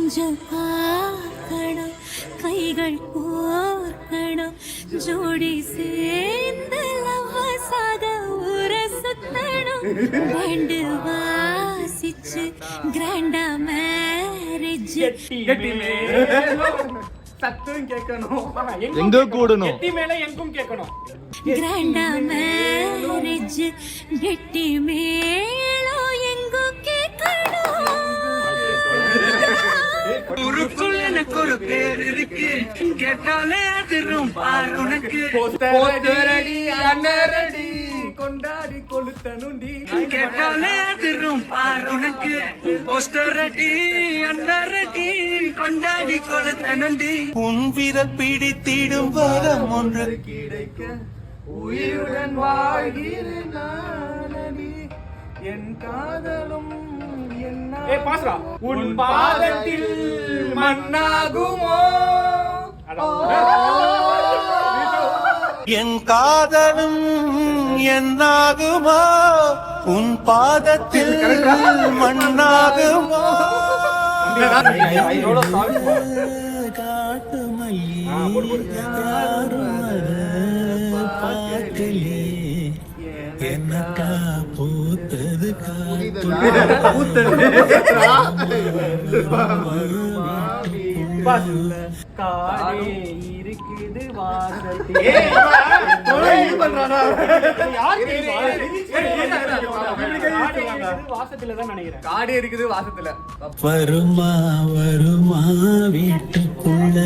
கொஞ்சம் பார்க்கணும், கைகள் கோர்க்கணும், ஜோடி சேர்ந்து லவ்வசாக ஊர சுத்தணும், பேண்டு வாசிச்சு கிராண்டா மேரேஜ் சத்தம் கேட்கணும், எங்க கூடணும், கெட்டி மேல எங்கும் கேட்கணும், கிராண்டா மேரேஜ் கெட்டி மேளம் எங்கும் கேட்கணும். ஊருக்குள்ள எனக்கு ஒரு பேர் இருக்கு, கேட்டாலே அதிரும் பார் உனக்கு. போத்தரடி அண்ணரடி கொண்டாடி கொளுத்தனுண்டி, கேட்டாலே அதிரும் பார் உனக்கு. போஸ்டரடி அண்ணரடி கொண்டாடி கொளுத்தனுண்டி. உன் விரல் பிடித்திடும் வரம் ஒன்று கிடைக்க உயிருடன் வாழ்கிறேன் நானடி, என் காதலும் உன் பாதத்தில் மண்ணாகுமோ. என் காதலும் என்னாகுமா, உன் பாதத்தில் மண்ணாகுமா. காட்டு பாட்டிலே என்னக்கா பூத்தது காடே இருக்குது வாசத்துலதான் நினைக்கிறேன். காடே இருக்குது வாசத்துல. வருமா வருமா வீட்டுக்குள்ள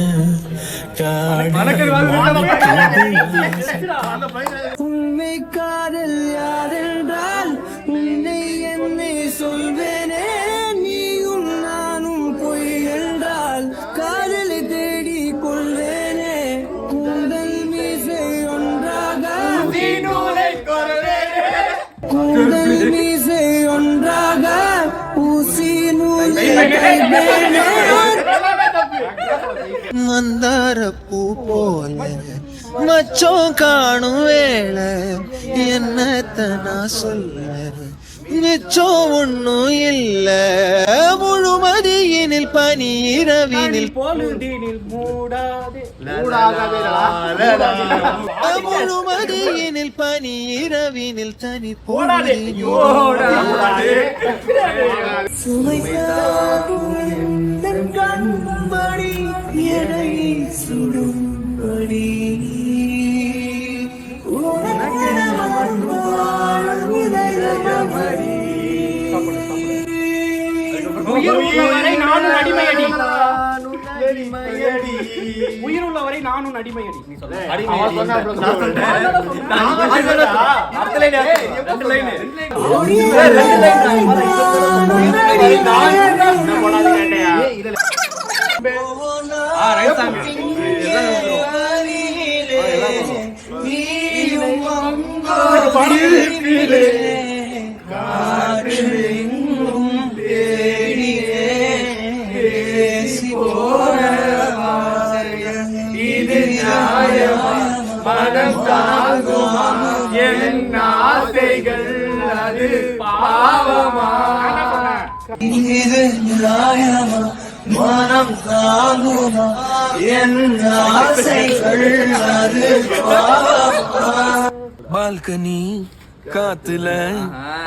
உண்மை காதல் யாரென்றால் உன்னை என்னை சொல்வேனே, நீயும் நானும் பொய் என்றால் காதலை தேடி கொள்வேனே. கூந்தல் மீசை ஒன்றாக கூந்தல் மீசை ஒன்றாக ஊசி நூலை மந்தார பூ போல மச்சம் காணும் வேளை, என்னத்த நான் சொல்ல மிச்சம் ஒன்னும் இல்ல. முழுமதியினில் பனி இரவினில் பொழுதினில் மூடாதே முழுமதியினில் பனி இரவினில் தனி போடாதே கண்படி எடை சுடும்படி உயிருள்ளவரை நானும் அடிமையடி, உயிருள்ளவரை நானும் அடிமையடி. நீ சொல்ல மனம் தாங்குமா என் ஆசைகள், அது பாவமா. இது நியாயமா, மனம் தாங்குமா என் ஆசைகள், அது பாவமா. பால்கனி காத்துல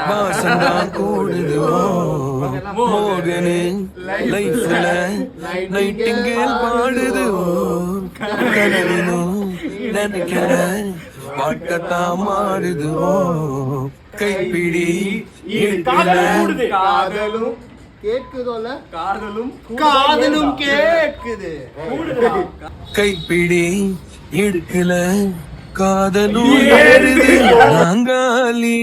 வாசந்தா கூடுதோ, மோகனு லைஃப்ல நைட்டிங்கேல் பாடுதோ, கனவினோ நினைக்கிற வாழ்க்கத்தான் மாறுதோ. கைப்பிடி காதலும் கேக்குதோல, காதலும் கேக்குது. கைப்பிடி இடுக்கல காதலும் ஏறுது நாங்காலி